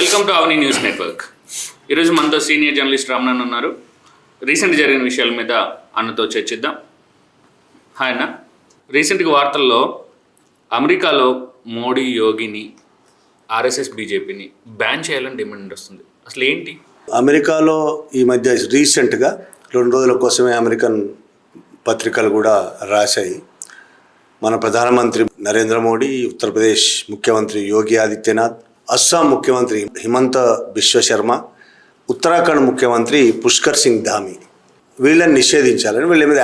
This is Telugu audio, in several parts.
Welcome to Avani news network. ఈరోజు మనతో సీనియర్ జర్నలిస్ట్ రమణన్ ఉన్నారు. రీసెంట్ జరిగిన విషయాల మీద అన్నతో చర్చిద్దాం. హాయ్ అన్న, రీసెంట్గా వార్తల్లో అమెరికాలో మోడీ, యోగిని, ఆర్ఎస్ఎస్, బీజేపీని బ్యాన్ చేయాలని డిమాండ్ వస్తుంది. అసలు ఏంటి? అమెరికాలో ఈ మధ్య రీసెంట్గా 2 రోజుల కోసమే అమెరికన్ పత్రికలు కూడా రాశాయి. మన ప్రధానమంత్రి నరేంద్ర మోడీ, ఉత్తరప్రదేశ్ ముఖ్యమంత్రి యోగి ఆదిత్యనాథ్, అస్సాం ముఖ్యమంత్రి హిమంత బిశ్వ శర్మ, ఉత్తరాఖండ్ ముఖ్యమంత్రి పుష్కర్ సింగ్ ధామి వీళ్ళని నిషేధించాలని, వీళ్ళ మీద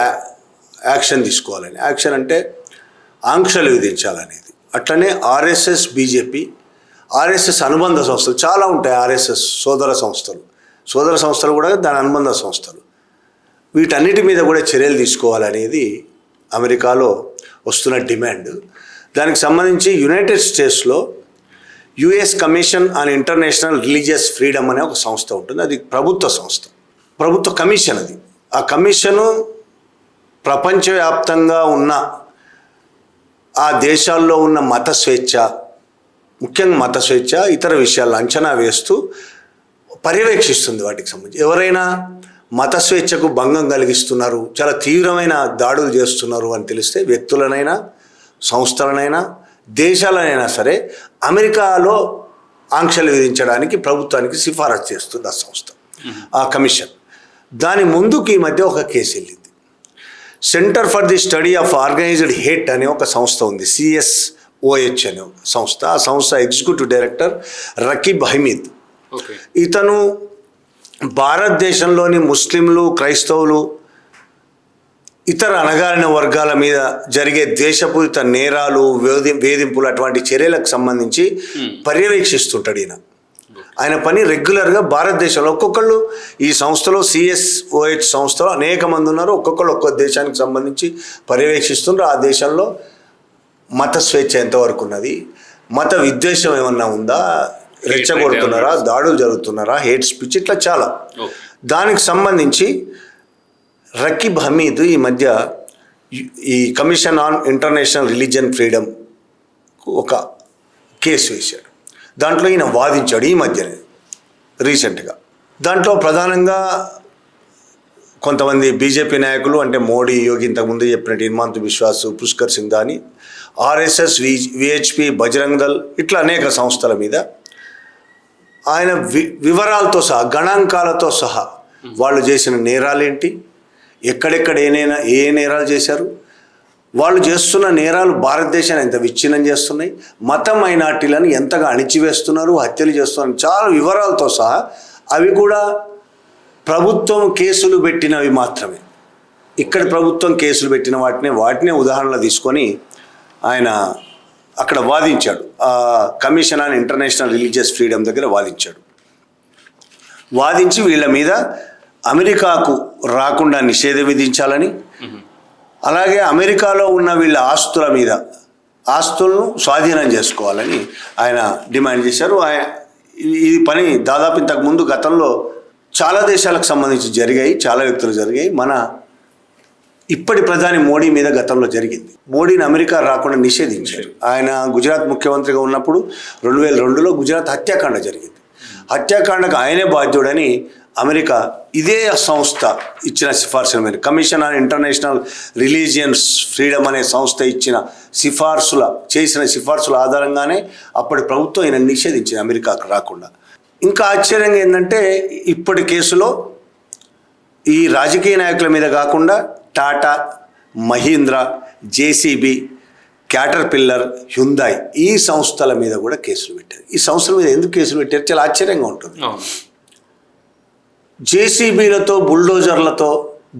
యాక్షన్ తీసుకోవాలని. యాక్షన్ అంటే ఆంక్షలు విధించాలనేది. అట్లనే ఆర్ఎస్ఎస్, బీజేపీ, ఆర్ఎస్ఎస్ అనుబంధ సంస్థలు చాలా ఉంటాయి. ఆర్ఎస్ఎస్ సోదర సంస్థలు కూడా దాని అనుబంధ సంస్థలు, వీటన్నిటి మీద కూడా చర్యలు తీసుకోవాలనేది అమెరికాలో వస్తున్న డిమాండ్. దానికి సంబంధించి యునైటెడ్ స్టేట్స్లో US commission on international religious freedom అనే ఒక సంస్థ ఉంటుంది. అది ప్రభుత్వ సంస్థ, ప్రభుత్వ కమిషన్. అది ఆ కమిషను ప్రపంచవ్యాప్తంగా ఉన్న ఆ దేశాల్లో ఉన్న మత స్వేచ్ఛ, ముఖ్యంగా మత స్వేచ్ఛ, ఇతర విషయాలను అంచనా వేస్తూ పర్యవేక్షిస్తుంది. వాటికి సంబంధించి ఎవరైనా మత స్వేచ్ఛకు భంగం కలిగిస్తున్నారు, చాలా తీవ్రమైన దాడులు చేస్తున్నారు అని తెలిస్తే వ్యక్తులనైనా, సంస్థలనైనా, దేశాలనైనా సరే అమెరికాలో ఆంక్షలు విధించడానికి ప్రభుత్వానికి సిఫారసు చేస్తుంది ఆ సంస్థ, ఆ కమిషన్. దాని ముందుకు ఈ మధ్య ఒక కేసు వెళ్ళింది. Centre for the study of organised hate అనే ఒక సంస్థ ఉంది, CSOH అనే ఒక సంస్థ. ఆ సంస్థ ఎగ్జిక్యూటివ్ డైరెక్టర్ రకీబ్ హమీద్. ఇతను భారతదేశంలోని ముస్లింలు, క్రైస్తవులు, ఇతర అణగారిన వర్గాల మీద జరిగే దేశపూరిత నేరాలు, వేధింపులు, అటువంటి చర్యలకు సంబంధించి పర్యవేక్షిస్తుంటాడు ఈయన. ఆయన పని రెగ్యులర్గా భారతదేశంలో ఒక్కొక్కళ్ళు ఈ సంస్థలో, CSOH సంస్థలో అనేక మంది ఉన్నారు. ఒక్కొక్కళ్ళు ఒక్కొక్క దేశానికి సంబంధించి పర్యవేక్షిస్తుంటారు. ఆ దేశంలో మత స్వేచ్ఛ ఎంతవరకు ఉన్నది, మత విద్వేషం ఏమన్నా ఉందా, రెచ్చగొడుతున్నారా, దాడులు జరుగుతున్నారా, హేట్ స్పీచ్, ఇట్లా చాలా. దానికి సంబంధించి రకీబ్ హమీద్ ఈ మధ్య ఈ commission on international religion freedom ఒక కేసు వేశాడు. దాంట్లో ఈయన వాదించాడు ఈ మధ్యనే రీసెంట్గా. దాంట్లో ప్రధానంగా కొంతమంది బీజేపీ నాయకులు, అంటే మోడీ, యోగి, ఇంతకుముందు చెప్పినట్టు హిమంత బిశ్వాస్, పుష్కర్ సింగ్ ధామి, ఆర్ఎస్ఎస్, విహెచ్పి, బజరంగ్ దళ్, ఇట్లా అనేక సంస్థల మీద ఆయన వివరాలతో సహా, గణాంకాలతో సహా వాళ్ళు చేసిన నేరాలేంటి, ఎక్కడెక్కడ ఏ నేరాలు చేశారు, వాళ్ళు చేస్తున్న నేరాలు భారతదేశాన్ని ఎంత విచ్ఛిన్నం చేస్తున్నాయి, మత మైనార్టీలను ఎంతగా అణిచివేస్తున్నారు, హత్యలు చేస్తున్నారు, చాలా వివరాలతో సహా. అవి కూడా ప్రభుత్వం కేసులు పెట్టినవి మాత్రమే. ఇక్కడ ప్రభుత్వం కేసులు పెట్టిన వాటినే ఉదాహరణలు తీసుకొని ఆయన అక్కడ వాదించాడు. Commission on international religious freedom దగ్గర వాదించి వీళ్ళ మీద అమెరికాకు రాకుండా నిషేధం విధించాలని, అలాగే అమెరికాలో ఉన్న వీళ్ళ ఆస్తులను స్వాధీనం చేసుకోవాలని ఆయన డిమాండ్ చేశారు. ఈ పని దాదాపు ఇంతకుముందు గతంలో చాలా దేశాలకు సంబంధించి జరిగాయి, చాలా వ్యక్తులు జరిగాయి. మన ఇప్పటి ప్రధాని మోడీ మీద గతంలో జరిగింది. మోడీని అమెరికా రాకుండా నిషేధించారు. ఆయన గుజరాత్ ముఖ్యమంత్రిగా ఉన్నప్పుడు 2002లో గుజరాత్ హత్యాకాండ జరిగింది. హత్యాకాండకు ఆయనే బాధ్యుడని అమెరికా ఇదే సంస్థ ఇచ్చిన సిఫార్సుల మీద, commission on international religions freedom అనే సంస్థ చేసిన సిఫార్సుల ఆధారంగానే అప్పటి ప్రభుత్వం ఆయన నిషేధించింది అమెరికాకు రాకుండా. ఇంకా ఆశ్చర్యంగా ఏంటంటే ఇప్పటి కేసులో ఈ రాజకీయ నాయకుల మీద కాకుండా Tata, Mahindra, JCB, Caterpillar, Hyundai, ఈ సంస్థల మీద కూడా కేసులు పెట్టారు. ఈ సంస్థల మీద ఎందుకు కేసులు పెట్టారు చాలా ఆశ్చర్యంగా ఉంటుంది. JCBలతో, బుల్డోజర్లతో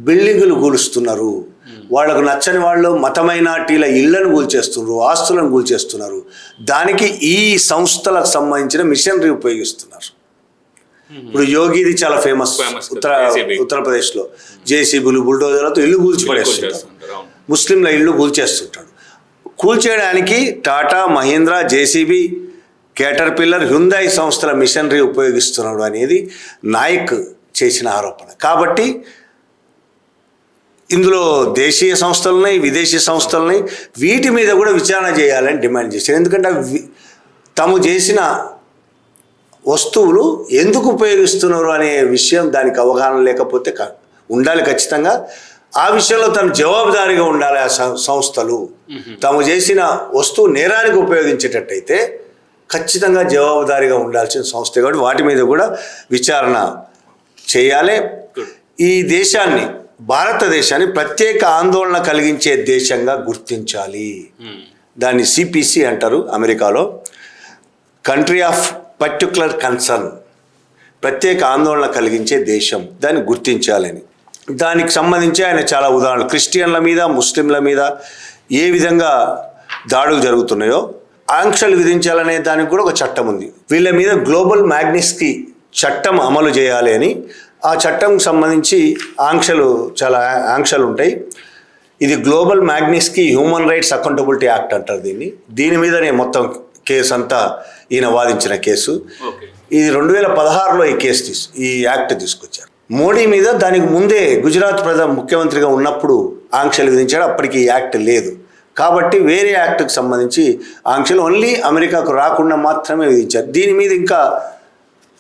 బిల్డింగులు కూలుస్తున్నారు. వాళ్ళకు నచ్చని వాళ్ళు మత మైనార్టీల ఇళ్లను కూల్చేస్తున్నారు, ఆస్తులను కూల్చేస్తున్నారు. దానికి ఈ సంస్థలకు సంబంధించిన మిషనరీ ఉపయోగిస్తున్నారు. ఇప్పుడు యోగిది చాలా ఫేమస్, ఉత్తరప్రదేశ్లో JCBలు, బుల్డోజర్లతో ఇల్లు కూల్చిపడేస్తుంటారు, ముస్లింల ఇల్లు కూల్చేస్తుంటాడు. కూల్చేయడానికి Tata, Mahindra, JCB, Caterpillar, Hyundai సంస్థల మిషనరీ ఉపయోగిస్తున్నాడు అనేది నాయక్ చేసిన ఆరోపణ. కాబట్టి ఇందులో దేశీయ సంస్థలని, విదేశీ సంస్థలని, వీటి మీద కూడా విచారణ చేయాలని డిమాండ్ చేశారు. ఎందుకంటే తాము చేసిన వస్తువులు ఎందుకు ఉపయోగిస్తున్నారు అనే విషయం దానికి అవగాహన లేకపోతే ఉండాలి ఖచ్చితంగా. ఆ విషయంలో తను జవాబుదారీగా ఉండాలి. ఆ సంస్థలు తాము చేసిన వస్తువు నేరానికి ఉపయోగించేటట్టయితే ఖచ్చితంగా జవాబుదారీగా ఉండాల్సిన సంస్థ కాబట్టి వాటి మీద కూడా విచారణ చేయాలి. ఈ దేశాన్ని, భారతదేశాన్ని ప్రత్యేక ఆందోళన కలిగించే దేశంగా గుర్తించాలి. దాన్ని సిపిసి అంటారు అమెరికాలో, కంట్రీ ఆఫ్ పర్టిక్యులర్ కన్సర్న్, ప్రత్యేక ఆందోళన కలిగించే దేశం, దాన్ని గుర్తించాలని. దానికి సంబంధించి ఆయన చాలా ఉదాహరణలు, క్రిస్టియన్ల మీద, ముస్లింల మీద ఏ విధంగా దాడులు జరుగుతున్నాయో ఆంక్షలు విధించాలనే దానికి కూడా ఒక చట్టం ఉంది. వీళ్ళ మీద గ్లోబల్ మ్యాగ్నిస్కీ చట్టం అమలు చేయాలి అని. ఆ చట్టంకి సంబంధించి చాలా ఆంక్షలు ఉంటాయి. ఇది global Magnitsky human rights accountability act అంటారు దీన్ని. దీని మీదనే మొత్తం కేసు అంతా ఈయన వాదించిన కేసు. ఇది 2016లో ఈ యాక్ట్ తీసుకొచ్చారు. మోడీ మీద దానికి ముందే గుజరాత్ ముఖ్యమంత్రిగా ఉన్నప్పుడు ఆంక్షలు విధించాడు. అప్పటికి ఈ యాక్ట్ లేదు కాబట్టి వేరే యాక్ట్కి సంబంధించి ఆంక్షలు ఓన్లీ అమెరికాకు రాకుండా మాత్రమే విధించారు. దీని మీద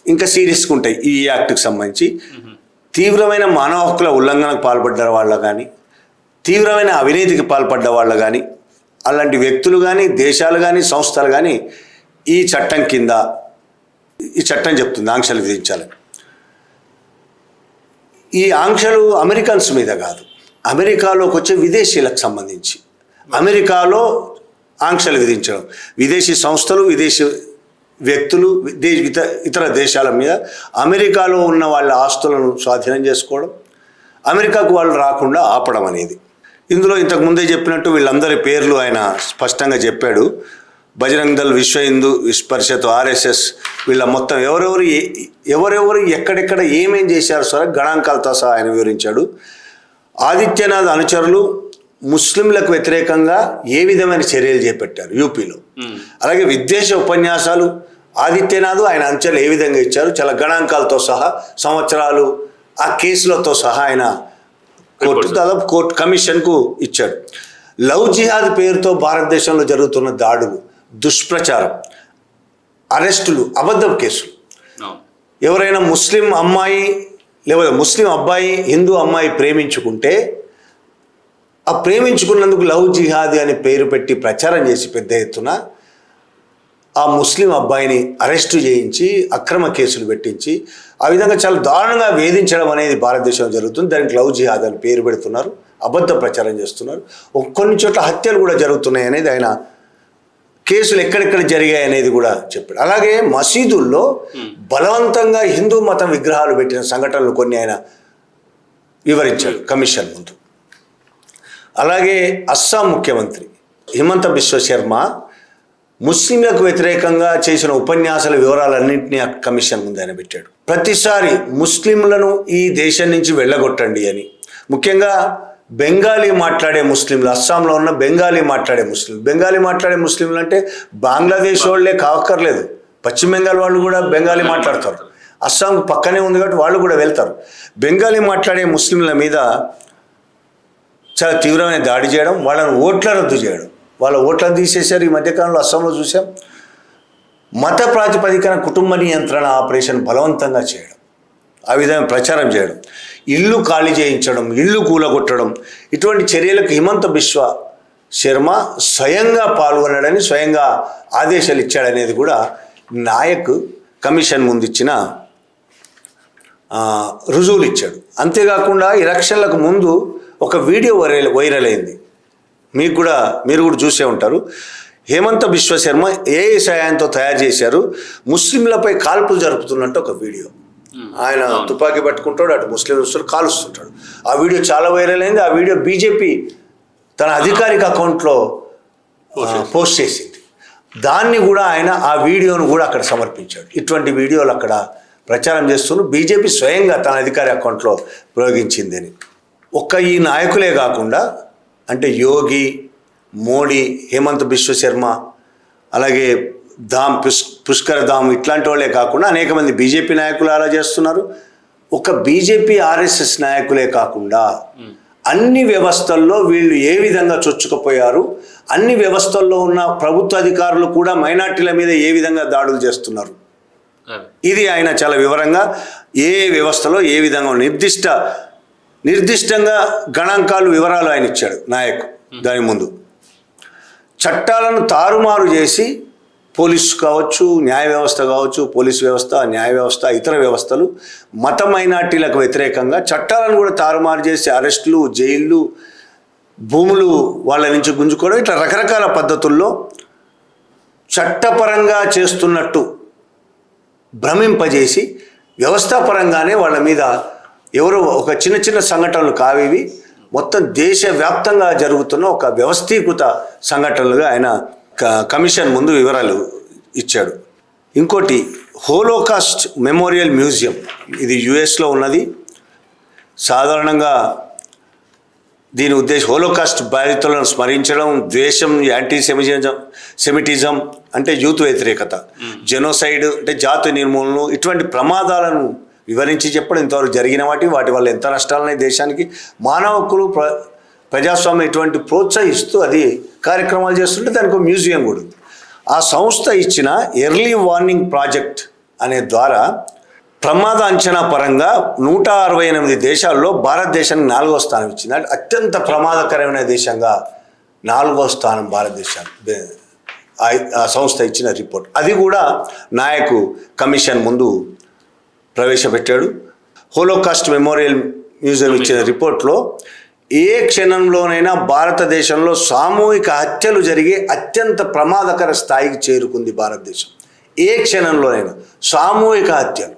ఇంకా సీరియస్గా ఉంటాయి. ఈ యాక్ట్కి సంబంధించి తీవ్రమైన మానవ హక్కుల ఉల్లంఘనకు పాల్పడ్డ వాళ్ళ కానీ, తీవ్రమైన అవినీతికి పాల్పడ్డ వాళ్ళు కానీ, అలాంటి వ్యక్తులు కానీ, దేశాలు కానీ, సంస్థలు కానీ ఈ చట్టం కింద, ఈ చట్టం చెప్తుంది ఆంక్షలు విధించాలని. ఈ ఆంక్షలు అమెరికన్స్ మీద కాదు, అమెరికాలోకి వచ్చే విదేశీలకు సంబంధించి అమెరికాలో ఆంక్షలు విధించడం, విదేశీ సంస్థలు, విదేశీ వ్యక్తులు, ఇతర దేశాల మీద అమెరికాలో ఉన్న వాళ్ళ ఆస్తులను స్వాధీనం చేసుకోవడం, అమెరికాకు వాళ్ళు రాకుండా ఆపడం అనేది. ఇందులో ఇంతకుముందే చెప్పినట్టు వీళ్ళందరి పేర్లు ఆయన స్పష్టంగా చెప్పాడు. బజరంగ్ దళ్, విశ్వ హిందూ పరిషత్, ఆర్ఎస్ఎస్, వీళ్ళ మొత్తం ఎవరెవరు ఎక్కడెక్కడ ఏమేం చేశారు సరే గణాంకాలతో సహా ఆయన వివరించాడు. ఆదిత్యనాథ్ అనుచరులు ముస్లింలకు వ్యతిరేకంగా ఏ విధమైన చర్యలు చేపట్టారు యూపీలో, అలాగే విద్వేష ఉపన్యాసాలు ఆదిత్యనాథ్ ఆయన అంచెలు ఏ విధంగా ఇచ్చారు, చాలా గణాంకాలతో సహా, సంవత్సరాలు, ఆ కేసులతో సహా ఆయన కోర్టు కమిషన్కు ఇచ్చాడు. లవ్ జిహాద్ పేరుతో భారతదేశంలో జరుగుతున్న దాడులు, దుష్ప్రచారం, అరెస్టులు, అబద్ధం కేసులు. ఎవరైనా ముస్లిం అమ్మాయి లేదా ముస్లిం అబ్బాయి హిందూ అమ్మాయి ప్రేమించుకుంటే ఆ ప్రేమించుకున్నందుకు లవ్ జిహాదీ అని పేరు పెట్టి ప్రచారం చేసి పెద్ద ఎత్తున ఆ ముస్లిం అబ్బాయిని అరెస్టు చేయించి అక్రమ కేసులు పెట్టించి ఆ విధంగా చాలా దారుణంగా వేధించడం అనేది భారతదేశంలో జరుగుతుంది. దానికి లవ్ జిహాద్ అని పేరు పెడుతున్నారు, అబద్ధ ప్రచారం చేస్తున్నారు. కొన్ని చోట్ల హత్యలు కూడా జరుగుతున్నాయి అనేది ఆయన కేసులు ఎక్కడెక్కడ జరిగాయి అనేది కూడా చెప్పాడు. అలాగే మసీదుల్లో బలవంతంగా హిందూ మతం విగ్రహాలు పెట్టిన సంఘటనలు కొన్ని ఆయన వివరించాడు కమిషన్ ముందు. అలాగే అస్సాం ముఖ్యమంత్రి హిమంత బిశ్వ శర్మ ముస్లింలకు వ్యతిరేకంగా చేసిన ఉపన్యాసాల వివరాలన్నింటినీ ఆ కమిషన్ ముందు ఆయన పెట్టాడు. ప్రతిసారి ముస్లింలను ఈ దేశం నుంచి వెళ్ళగొట్టండి అని, ముఖ్యంగా బెంగాలీ మాట్లాడే ముస్లింలు, అస్సాంలో ఉన్న బెంగాలీ మాట్లాడే ముస్లింలు అంటే బంగ్లాదేశ్ వాళ్ళే కావక్కర్లేదు, పశ్చిమ బెంగాల్ వాళ్ళు కూడా బెంగాలీ మాట్లాడతారు. అస్సాం పక్కనే ఉంది కాబట్టి వాళ్ళు కూడా వెళ్తారు. బెంగాలీ మాట్లాడే ముస్లింల మీద చాలా తీవ్రమైన దాడి చేయడం, వాళ్ళని ఓట్ల రద్దు చేయడం, వాళ్ళ ఓట్లను తీసేశారు. ఈ మధ్యకాలంలో అస్సాంలో చూసాం. మత ప్రాతిపదికన కుటుంబ నియంత్రణ ఆపరేషన్ బలవంతంగా చేయడం, ఆ విధంగా ప్రచారం చేయడం, ఇల్లు ఖాళీ చేయించడం, ఇల్లు కూలగొట్టడం, ఇటువంటి చర్యలకు హిమంత బిశ్వ శర్మ స్వయంగా పాల్గొన్నాడని, స్వయంగా ఆదేశాలు ఇచ్చాడనేది కూడా నాయక్ కమిషన్ ముందు ఇచ్చిన రుజువులు ఇచ్చాడు. అంతేకాకుండా ఎలక్షన్లకు ముందు ఒక వీడియో వైరల్ అయింది, మీరు కూడా చూసే ఉంటారు. హేమంత బిశ్వ శర్మ ఏఐ సాయంతో తయారు చేశారు, ముస్లింలపై కాల్పులు జరుపుతున్నట్టు ఒక వీడియో. ఆయన తుపాకీ పట్టుకుంటాడు, అటు ముస్లింలు కాలుస్తుంటాడు. ఆ వీడియో చాలా వైరల్ అయింది. ఆ వీడియో బీజేపీ తన అధికారిక అకౌంట్లో పోస్ట్ చేసింది. దాన్ని కూడా ఆయన ఆ వీడియోను కూడా అక్కడ సమర్పించాడు. ఇటువంటి వీడియోలు అక్కడ ప్రచారం చేస్తున్నారు. బీజేపీ స్వయంగా తన అధికారి అకౌంట్లో ప్రయోగించిందని. ఒక్క ఈ నాయకులే కాకుండా అంటే యోగి, మోడీ, హేమంత్ బిశ్వ శర్మ, అలాగే పుష్కర్ ధామ్ ఇట్లాంటి వాళ్ళే కాకుండా అనేక మంది బీజేపీ నాయకులు అలా చేస్తున్నారు. ఒక బీజేపీ ఆర్ఎస్ఎస్ నాయకులే కాకుండా అన్ని వ్యవస్థల్లో వీళ్ళు ఏ విధంగా చొచ్చుకుపోయారు, అన్ని వ్యవస్థల్లో ఉన్న ప్రభుత్వ అధికారులు కూడా మైనార్టీల మీద ఏ విధంగా దాడులు చేస్తున్నారు ఇది ఆయన చాలా వివరంగా ఏ వ్యవస్థలో ఏ విధంగా నిర్దిష్టంగా గణాంకాలు వివరాలు ఆయన ఇచ్చాడు నాయక్. దాని ముందు చట్టాలను తారుమారు చేసి పోలీసు కావచ్చు, న్యాయ వ్యవస్థ కావచ్చు, పోలీసు వ్యవస్థ, న్యాయ వ్యవస్థ, ఇతర వ్యవస్థలు మత మైనార్టీలకు వ్యతిరేకంగా చట్టాలను కూడా తారుమారు చేసి అరెస్టులు, జైళ్ళు, భూములు వాళ్ళ నుంచి గుంజుకోవడం, ఇట్లా రకరకాల పద్ధతుల్లో చట్టపరంగా చేస్తున్నట్టు భ్రమింపజేసి వ్యవస్థాపరంగానే వాళ్ళ మీద ఎవరో ఒక చిన్న చిన్న సంఘటనలు కావేవి మొత్తం దేశవ్యాప్తంగా జరుగుతున్న ఒక వ్యవస్థీకృత సంఘటనలుగా ఆయన కమిషన్ ముందు వివరాలు ఇచ్చాడు. ఇంకోటి హోలోకాస్ట్ మెమోరియల్ మ్యూజియం, ఇది యుఎస్లో ఉన్నది. సాధారణంగా దీని ఉద్దేశం హోలోకాస్ట్ బాధితులను స్మరించడం, ద్వేషం, యాంటీ సెమిటిజం అంటే యూత్ వ్యతిరేకత, జెనోసైడ్ అంటే జాతి నిర్మూలన, ఇటువంటి ప్రమాదాలను వివరించి చెప్పడం, ఇంతవరకు జరిగిన వాటి వల్ల ఎంత నష్టాలున్నాయి దేశానికి, మానవ హక్కులు, ప్రజాస్వామ్యం ఇటువంటి ప్రోత్సహిస్తూ అది కార్యక్రమాలు చేస్తుంటే దానికి ఒక మ్యూజియం కూడా ఉంది. ఆ సంస్థ ఇచ్చిన ఎర్లీ వార్నింగ్ ప్రాజెక్ట్ అనే ద్వారా ప్రమాద అంచనా పరంగా 168 దేశాల్లో భారతదేశానికి 4వ స్థానం ఇచ్చింది. అంటే అత్యంత ప్రమాదకరమైన దేశంగా 4వ స్థానం భారతదేశానికి ఆ సంస్థ ఇచ్చిన రిపోర్ట్. అది కూడా నాయకు కమిషన్ ముందు ప్రవేశపెట్టాడు. హోలోకాస్ట్ మెమోరియల్ మ్యూజియం ఇచ్చిన రిపోర్ట్లో ఏ క్షణంలోనైనా భారతదేశంలో సామూహిక హత్యలు జరిగే అత్యంత ప్రమాదకర స్థాయికి చేరుకుంది భారతదేశం. ఏ క్షణంలోనైనా సామూహిక హత్యలు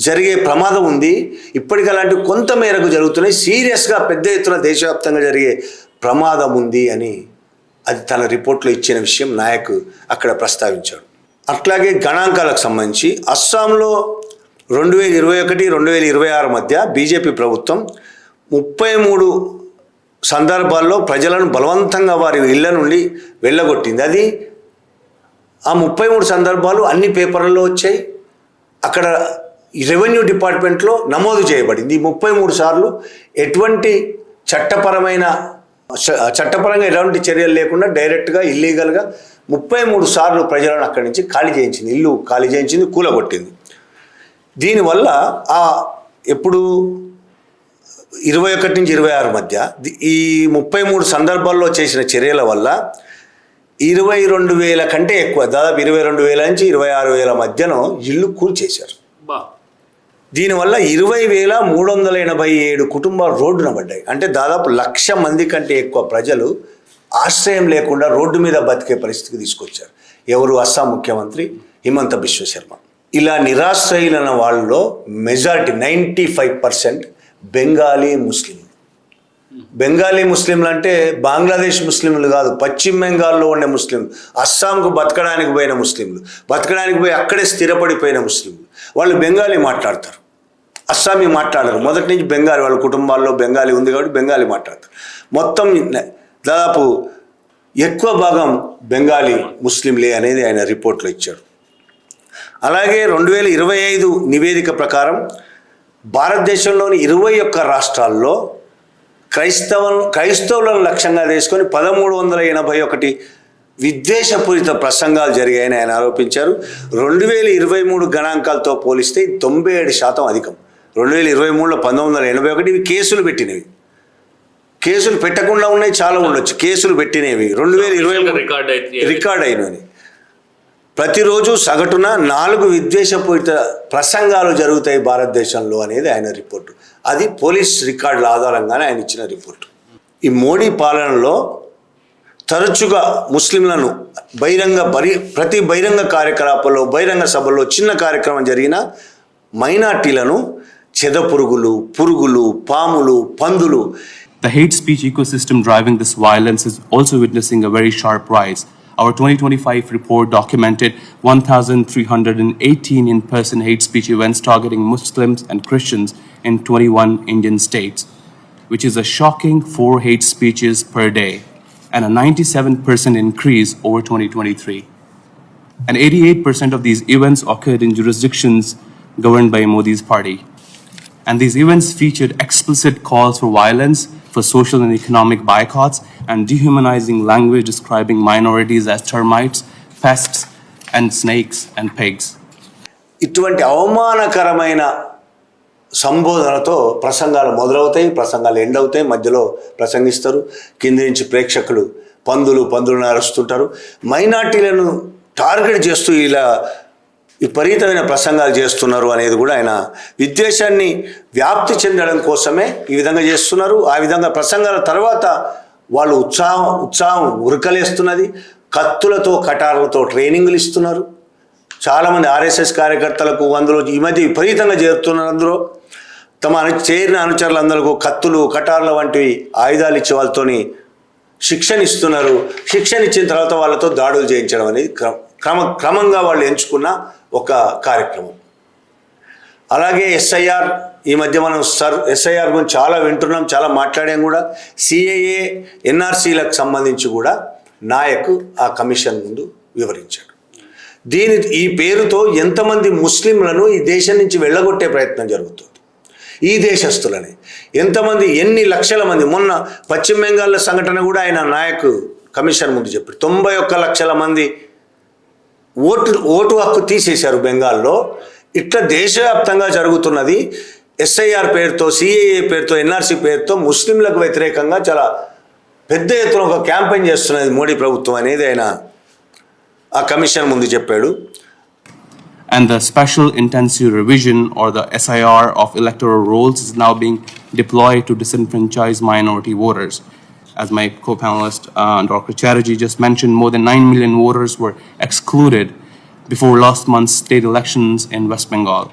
జరిగే ప్రమాదం ఉంది. ఇప్పటికీ అలాంటివి కొంత మేరకు జరుగుతున్నాయి. సీరియస్గా పెద్ద ఎత్తున దేశవ్యాప్తంగా జరిగే ప్రమాదం ఉంది అని అది తన రిపోర్ట్లో ఇచ్చిన విషయం నాయక్ అక్కడ ప్రస్తావించాడు. అట్లాగే గణాంకాలకు సంబంధించి అస్సాంలో 2021-2026 మధ్య బీజేపీ ప్రభుత్వం 33 సందర్భాల్లో ప్రజలను బలవంతంగా వారి ఇళ్ల నుండి వెళ్ళగొట్టింది. అది ఆ 33 సందర్భాలు అన్ని పేపర్లలో వచ్చాయి. అక్కడ రెవెన్యూ డిపార్ట్మెంట్లో నమోదు చేయబడింది. 33 సార్లు ఎటువంటి చట్టపరంగా ఎలాంటి చర్యలు లేకుండా డైరెక్ట్గా ఇల్లీగల్గా 33 సార్లు ప్రజలను అక్కడి నుంచి ఖాళీ చేయించింది, ఇల్లు ఖాళీ చేయించింది, కూలగొట్టింది. దీనివల్ల ఎప్పుడు 21 నుంచి 26 మధ్య ఈ 33 సందర్భాల్లో చేసిన చర్యల వల్ల 22,000 కంటే ఎక్కువ, దాదాపు 22,000 నుంచి 26,000 మధ్యలో ఇల్లు కూల్చేశారు. దీనివల్ల 20,387 కుటుంబాలు రోడ్డున పడ్డాయి. అంటే దాదాపు 1,00,000 మంది కంటే ఎక్కువ ప్రజలు ఆశ్రయం లేకుండా రోడ్డు మీద బతికే పరిస్థితికి తీసుకొచ్చారు. ఎవరు? అస్సాం ముఖ్యమంత్రి హిమంత బిశ్వ శర్మ. ఇలా నిరాశ్రయులైన వాళ్ళలో మెజారిటీ 95% బెంగాలీ ముస్లింలు. బెంగాలీ ముస్లింలు అంటే బంగ్లాదేశ్ ముస్లింలు కాదు, పశ్చిమ బెంగాల్లో ఉండే ముస్లింలు, అస్సాంకు బతకడానికి పోయిన ముస్లింలు, బతకడానికి పోయి అక్కడే స్థిరపడిపోయిన ముస్లింలు. వాళ్ళు బెంగాలీ మాట్లాడతారు, అస్సామీ మాట్లాడరు. మొదటి నుంచి బెంగాలీ, వాళ్ళ కుటుంబాల్లో బెంగాలీ ఉంది కాబట్టి బెంగాలీ మాట్లాడతారు. మొత్తం దాదాపు ఎక్కువ భాగం బెంగాలీ ముస్లింలే అనేది ఆయన రిపోర్ట్లో ఇచ్చాడు. అలాగే 2025 నివేదిక ప్రకారం భారతదేశంలోని 21 రాష్ట్రాల్లో క్రైస్తవులను లక్ష్యంగా చేసుకొని 1381 విద్వేషపూరిత ప్రసంగాలు జరిగాయని ఆయన ఆరోపించారు. 2023 గణాంకాలతో పోలిస్తే 97% అధికం. 2023లో 1981 ఇవి కేసులు పెట్టినవి, కేసులు పెట్టకుండా ఉన్నాయి, చాలా ఉండొచ్చు, కేసులు పెట్టినవి 2023 రికార్డ్ అయినవి. ప్రతిరోజు సగటున 4 విద్వేషపూరిత ప్రసంగాలు జరుగుతాయి భారతదేశంలో అనేది ఆయన రిపోర్టు. అది పోలీస్ రికార్డుల ఆధారంగానే ఆయన ఇచ్చిన రిపోర్టు. ఈ మోడీ పాలనలో తరచుగా ముస్లింలను ప్రతి బహిరంగ కార్యకలాపాల్లో, బహిరంగ సభల్లో, చిన్న కార్యక్రమం జరిగిన మైనార్టీలను చెదపురుగులు, పురుగులు, పాములు, పందులు. The hate speech ecosystem driving this violence is also witnessing a very sharp rise. Our 2025 report documented 1,318 in-person hate speech events targeting Muslims and Christians in 21 Indian states, which is a shocking 4 hate speeches per day and a 97% increase over 2023. And 88% of these events occurred in jurisdictions governed by Modi's party. And these events featured explicit calls for violence, for social and economic boycotts, and dehumanizing language describing minorities as termites, pests, and snakes and pigs. ఇటువంటి అవమానకరమైన సంబోధనతో ప్రసంగాలు మొదలవుతాయి, ప్రసంగాలు ఎండ్ అవుతాయి, మధ్యలో ప్రసంగిస్తారు, కింది నుంచి ప్రేక్షకులు పందులను అరుస్తుంటారు. మైనార్టీలను టార్గెట్ చేస్తూ ఇలా విపరీతమైన ప్రసంగాలు చేస్తున్నారు అనేది కూడా ఆయన విద్వేషాన్ని వ్యాప్తి చెందడం కోసమే ఈ విధంగా చేస్తున్నారు. ఆ విధంగా ప్రసంగాల తర్వాత వాళ్ళు ఉత్సాహం ఉరకలేస్తున్నది. కత్తులతో కటార్లతో ట్రైనింగ్లు ఇస్తున్నారు. చాలామంది ఆర్ఎస్ఎస్ కార్యకర్తలకు అందులో ఈ మధ్య విపరీతంగా చేరుతున్నారు. అందులో తమ చేరిన అనుచరులందరికీ కత్తులు కటార్ల వంటివి ఆయుధాలు ఇచ్చే వాళ్ళతోని శిక్షణ ఇస్తున్నారు. శిక్షణ ఇచ్చిన తర్వాత వాళ్ళతో దాడులు చేయించడం అనేది క్రమంగా వాళ్ళు ఎంచుకున్న ఒక కార్యక్రమం. అలాగే ఎస్ఐఆర్, ఈ మధ్య మనం ఎస్ఐఆర్ గురించి చాలా వింటున్నాం, చాలా మాట్లాడాం కూడా. సిఏఏ ఎన్ఆర్సీలకు సంబంధించి కూడా నాయక్ ఆ కమిషన్ ముందు వివరించాడు. ఈ పేరుతో ఎంతమంది ముస్లింలను ఈ దేశం నుంచి వెళ్ళగొట్టే ప్రయత్నం జరుగుతుంది. ఈ దేశస్తులని ఎన్ని లక్షల మంది, మొన్న పశ్చిమ బెంగాల్లో సంఘటన కూడా ఆయన నాయక్ కమిషన్ ముందు చెప్పారు. 91 లక్షల మంది ఓటు హక్కు తీసేశారు బెంగాల్లో. ఇట్లా దేశవ్యాప్తంగా జరుగుతున్నది. ఎస్ఐఆర్ పేరుతో, సిఏఏ పేరుతో, ఎన్ఆర్సీ పేరుతో ముస్లింలకు వ్యతిరేకంగా చాలా పెద్ద ఎత్తున ఒక క్యాంపెయిన్ చేస్తున్నది మోడీ ప్రభుత్వం అనేది ఆయన ఆ కమిషన్ ముందు చెప్పాడు. And the Special Intensive Revision, or the SIR, of electoral rolls is now being deployed to disenfranchise minority voters. As my co-panelist Dr. Chatterjee just mentioned, more than 9 million voters were excluded before last month's state elections in West Bengal.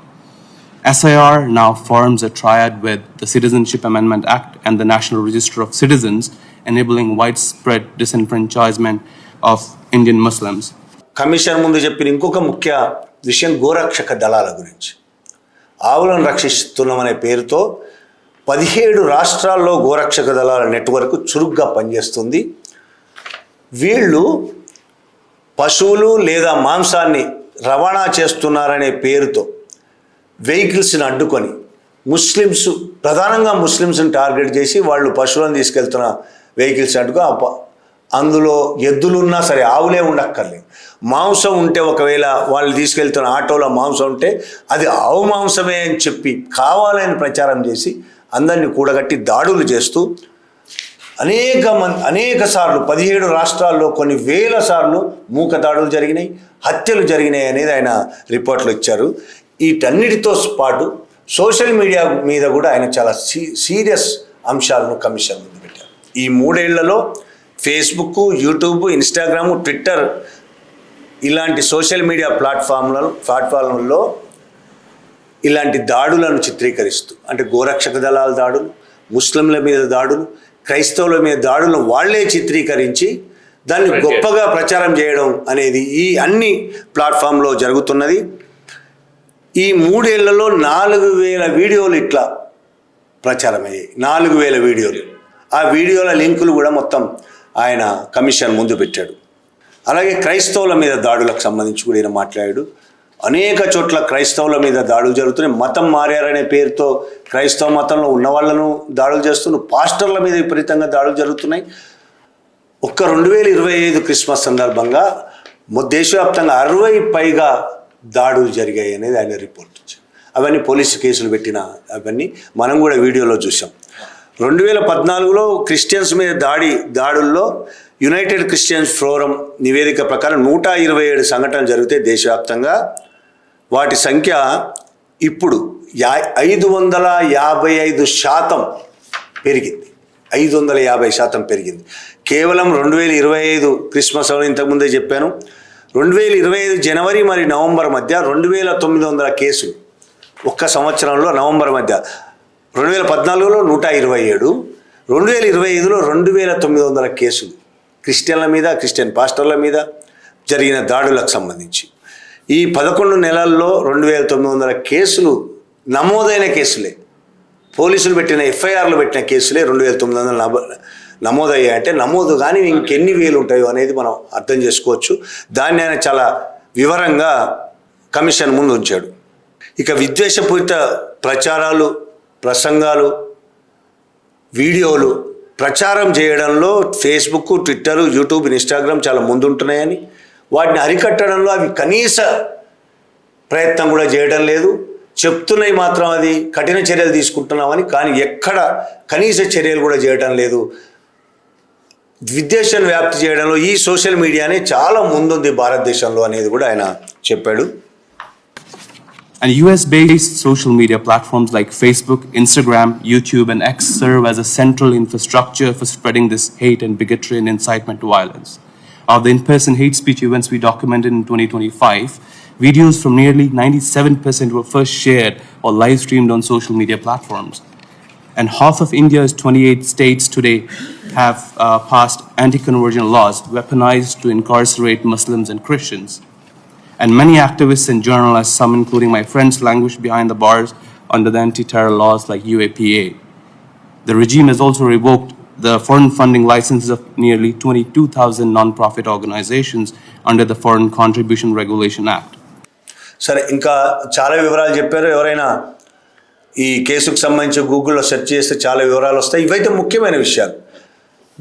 SIR now forms a triad with the Citizenship Amendment Act and the National Register of Citizens, enabling widespread disenfranchisement of Indian Muslims. Commission ముందు చెప్పిన ఇంకొక ముఖ్య విషయం గోరక్షక దళాల గురించి. ఆవులను రక్షిస్తున్నామనే పేరుతో 17 రాష్ట్రాల్లో గోరక్షక దళాల నెట్వర్క్ చురుగ్గా పనిచేస్తుంది. వీళ్ళు పశువులు లేదా మాంసాన్ని రవాణా చేస్తున్నారనే పేరుతో వెహికల్స్ని అడ్డుకొని ప్రధానంగా ముస్లిమ్స్ని టార్గెట్ చేసి వాళ్ళు పశువులను తీసుకెళ్తున్న వెహికల్స్ అడ్డుకో అందులో ఎద్దులున్నా సరే, ఆవులే ఉండక్కర్లేదు, మాంసం ఉంటే ఒకవేళ వాళ్ళు తీసుకెళ్తున్న ఆటోలో మాంసం ఉంటే అది ఆవు మాంసమే అని చెప్పి కావాలని ప్రచారం చేసి అందరినీ కూడగట్టి దాడులు చేస్తూ అనేక సార్లు 17 రాష్ట్రాల్లో కొన్ని వేల సార్లు మూక దాడులు జరిగినాయి, హత్యలు జరిగినాయి అనేది ఆయన రిపోర్ట్లు ఇచ్చారు. వీటన్నిటితో పాటు సోషల్ మీడియా మీద కూడా ఆయన చాలా సీరియస్ అంశాలను కమిషన్ ముందు పెట్టారు. ఈ 3 ఏళ్లలో ఫేస్బుక్, యూట్యూబ్, ఇన్స్టాగ్రామ్, ట్విట్టర్ ఇలాంటి సోషల్ మీడియా ప్లాట్ఫామ్లలో ఇలాంటి దాడులను చిత్రీకరిస్తూ, అంటే గోరక్షక దళాల దాడులు, ముస్లింల మీద దాడులు, క్రైస్తవుల మీద దాడులను వాళ్లే చిత్రీకరించి దాన్ని గొప్పగా ప్రచారం చేయడం అనేది ఈ అన్ని ప్లాట్ఫామ్లో జరుగుతున్నది. ఈ 3 ఏళ్లలో 4,000 వీడియోలు ఇట్లా ప్రచారమయ్యాయి. 4,000 వీడియోలు. ఆ వీడియోల లింకులు కూడా మొత్తం ఆయన కమిషన్ ముందు పెట్టాడు. అలాగే క్రైస్తవుల మీద దాడులకు సంబంధించి కూడా ఈయన మాట్లాడాడు. అనేక చోట్ల క్రైస్తవుల మీద దాడులు జరుగుతున్నాయి. మతం మారారనే పేరుతో క్రైస్తవ మతంలో ఉన్న వాళ్ళను దాడులు చేస్తున్నారు. పాస్టర్ల మీద విపరీతంగా దాడులు జరుగుతున్నాయి. ఒక్క 2025 క్రిస్మస్ సందర్భంగా దేశవ్యాప్తంగా 60 పైగా దాడులు జరిగాయి అనేది ఆయన రిపోర్ట్ ఇచ్చారు. అవన్నీ పోలీసు కేసులు పెట్టిన అవన్నీ మనం కూడా వీడియోలో చూసాం. 2014లో క్రిస్టియన్స్ మీద దాడుల్లో యునైటెడ్ క్రిస్టియన్స్ ఫోరం నివేదిక ప్రకారం 127 సంఘటనలు జరిగితే దేశవ్యాప్తంగా వాటి సంఖ్య ఇప్పుడు 555% పెరిగింది. 550% పెరిగింది. కేవలం 2025 క్రిస్మస్ అని ఇంతకుముందే చెప్పాను. 2025 జనవరి మరియు నవంబర్ మధ్య 2,900 కేసులు. ఒక్క సంవత్సరంలో నవంబర్ మధ్య 2014లో 127, 2025లో 2,900 కేసులు క్రిస్టియన్ల మీద, క్రిస్టియన్ పాస్టర్ల మీద జరిగిన దాడులకు సంబంధించి. ఈ 11 నెలల్లో 2,900 కేసులు నమోదైన కేసులే. పోలీసులు పెట్టిన ఎఫ్ఐఆర్లు పెట్టిన కేసులే 2,900 నమోదయ్యాయి. అంటే నమోదు కానీ ఇంకెన్ని వేలు ఉంటాయో అనేది మనం అర్థం చేసుకోవచ్చు. దాన్ని ఆయన చాలా వివరంగా కమిషన్ ముందు ఉంచాడు. ఇక విద్వేషపూరిత ప్రచారాలు, ప్రసంగాలు, వీడియోలు ప్రచారం చేయడంలో ఫేస్బుక్, ట్విట్టర్, యూట్యూబ్, ఇన్స్టాగ్రామ్ చాలా ముందుంటున్నాయని, వాటిని అరికట్టడంలో అవి కనీస ప్రయత్నం కూడా చేయడం లేదు. చెప్తున్నాయి మాత్రం అది కఠిన చర్యలు తీసుకుంటున్నామని, కానీ ఎక్కడ కనీస చర్యలు కూడా చేయడం లేదు. విద్వేషాన్ని వ్యాప్తి చేయడంలో ఈ సోషల్ మీడియానే చాలా ముందుంది భారతదేశంలో అనేది కూడా ఆయన చెప్పాడు. And US-based social media platforms like Facebook, Instagram, YouTube, and X serve as a central infrastructure for spreading this hate and bigotry and incitement to violence. Of the in-person hate speech events we documented in 2025, videos from nearly 97% were first shared or live-streamed on social media platforms. And half of India's 28 states today have passed anti-conversion laws weaponized to incarcerate Muslims and Christians. And many activists and journalists, some including my friends, languish behind the bars under the anti-terror laws like UAPA. The regime has also revoked the foreign funding licenses of nearly 22,000 non-profit organizations under the Foreign Contribution Regulation Act. సరే, ఇంకా చాలా వివరాలు చెప్పారు. ఎవరైనా ఈ కేసుకు సంబంధించి గూగుల్లో సెర్చ్ చేస్తే చాలా వివరాలు వస్తాయి. ఇవైతే ముఖ్యమైన విషయాలు.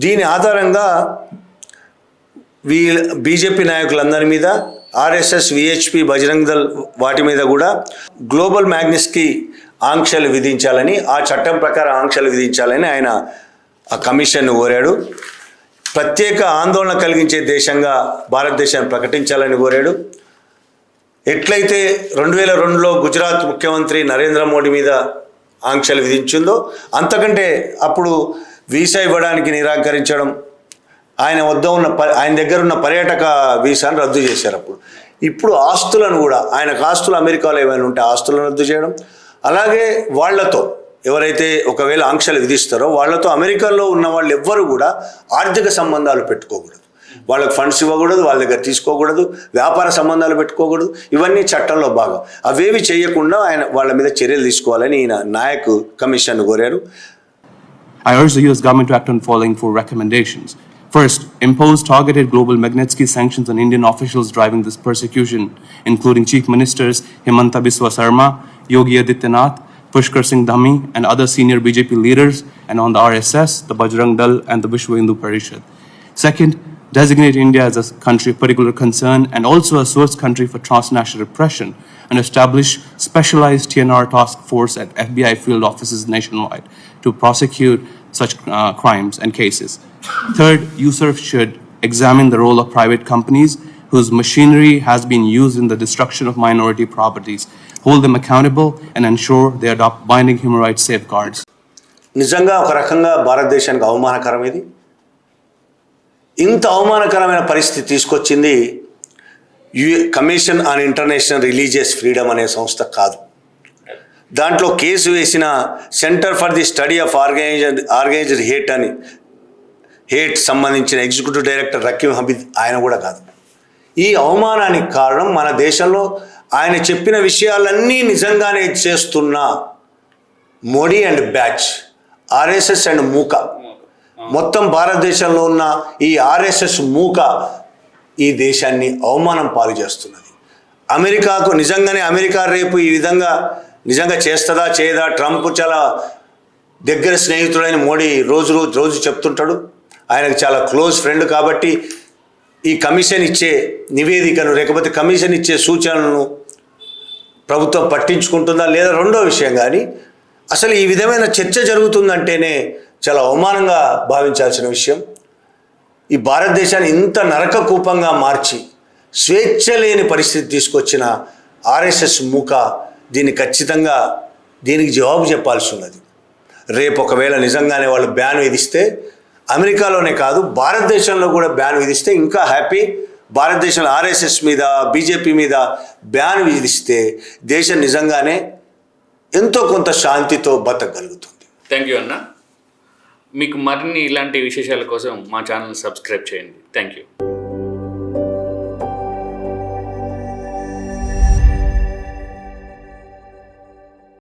దీని ఆధారంగా బీజేపీ నాయకులందరి మీద, ఆర్ఎస్ఎస్, విహెచ్పి, బజరంగ్ దళ్ వాటి మీద కూడా గ్లోబల్ మ్యాగ్నెట్స్కి ఆంక్షలు విధించాలని, ఆ చట్టం ప్రకారం ఆంక్షలు విధించాలని ఆయన ఆ కమిషన్ను కోరాడు. ప్రత్యేక ఆందోళన కలిగించే దేశంగా భారతదేశాన్ని ప్రకటించాలని కోరాడు. ఎట్లయితే 2002లో గుజరాత్ ముఖ్యమంత్రి నరేంద్ర మోడీ మీద ఆంక్షలు విధించిందో, అంతకంటే అప్పుడు వీసా ఇవ్వడానికి నిరాకరించడం, ఆయన దగ్గర ఉన్న పర్యాటక వీసాను రద్దు చేశారు. ఇప్పుడు ఆస్తులను కూడా, ఆయనకు ఆస్తులు అమెరికాలో ఏమైనా ఉంటే ఆస్తులను రద్దు చేయడం, అలాగే వాళ్లతో ఎవరైతే ఒకవేళ ఆంక్షలు విధిస్తారో వాళ్ళతో అమెరికాలో ఉన్న వాళ్ళు ఎవ్వరు కూడా ఆర్థిక సంబంధాలు పెట్టుకోకూడదు, వాళ్ళకి ఫండ్స్ ఇవ్వకూడదు, వాళ్ళ దగ్గర తీసుకోకూడదు, వ్యాపార సంబంధాలు పెట్టుకోకూడదు. ఇవన్నీ చట్టంలో భాగం. అవేవి చేయకుండా వాళ్ళ మీద చర్యలు తీసుకోవాలని ఈయన నాయక్ కమిషన్ కోరారు. I urge the US government to act on following 4 recommendations. First, impose targeted global Magnitsky sanctions on Indian officials driving this persecution, including Chief Ministers Himanta Biswa Sarma, Yogi Adityanath, Pushkar Singh Dhami, and other senior BJP leaders, and on the RSS, the Bajrang Dal, and the Vishwa Hindu Parishad. Second, designate India as a country of particular concern and also a source country for transnational repression, and establish specialized TNR task force at FBI field offices nationwide to prosecute such crimes and cases. Third, USARF should examine the role of private companies whose machinery has been used in the destruction of minority properties, hold them accountable, and ensure they adopt binding human rights safeguards. నిజంగా ఒక రకంగా భారతదేశానికి అవమానకరం ఇది. ఇంత అవమానకరమైన పరిస్థితి తీసుకొచ్చింది commission on international religious freedom అనే సంస్థ కాదు. దాంట్లో కేసు వేసిన centre for the study of organised hate సంబంధించిన ఎగ్జిక్యూటివ్ డైరెక్టర్ రకీం హమీద్ ఆయన కూడా కాదు. ఈ అవమానానికి కారణం మన దేశంలో ఆయన చెప్పిన విషయాలన్నీ నిజంగానే చేస్తున్న Modi and batch, RSS and మూక, మొత్తం భారతదేశంలో ఉన్న ఈ ఆర్ఎస్ఎస్ మూక ఈ దేశాన్ని అవమానం పాలు చేస్తున్నది. అమెరికాకు నిజంగానే అమెరికా రేపు ఈ విధంగా నిజంగా చేస్తుందా చేయదా? ట్రంప్ చాలా దగ్గర స్నేహితుడైన మోడీ రోజు చెప్తుంటాడు. ఆయనకు చాలా క్లోజ్ ఫ్రెండ్ కాబట్టి ఈ కమిషన్ ఇచ్చే నివేదికను లేకపోతే కమిషన్ ఇచ్చే సూచనలను ప్రభుత్వం పట్టించుకుంటుందా లేదా రెండో విషయం. కానీ అసలు ఈ విధమైన చర్చ జరుగుతుందంటేనే చాలా అవమానంగా భావించాల్సిన విషయం. ఈ భారతదేశాన్ని ఇంత నరక కూపంగా మార్చి స్వేచ్ఛ లేని పరిస్థితి తీసుకొచ్చిన ఆర్ఎస్ఎస్ మూక ఖచ్చితంగా దీనికి జవాబు చెప్పాల్సి ఉన్నది. రేపు ఒకవేళ నిజంగానే వాళ్ళు బ్యాన్ విధిస్తే, అమెరికాలోనే కాదు భారతదేశంలో కూడా బ్యాన్ విధిస్తే ఇంకా హ్యాపీ. భారతదేశంలో ఆర్ఎస్ఎస్ మీద, బీజేపీ మీద బ్యాన్ విధిస్తే దేశం నిజంగానే ఎంతో కొంత శాంతితో బతకగలుగుతుంది. థ్యాంక్ యూ అన్న. మీకు మరిన్ని ఇలాంటి విశేషాల కోసం మా ఛానల్ సబ్స్క్రైబ్ చేయండి. Thank you.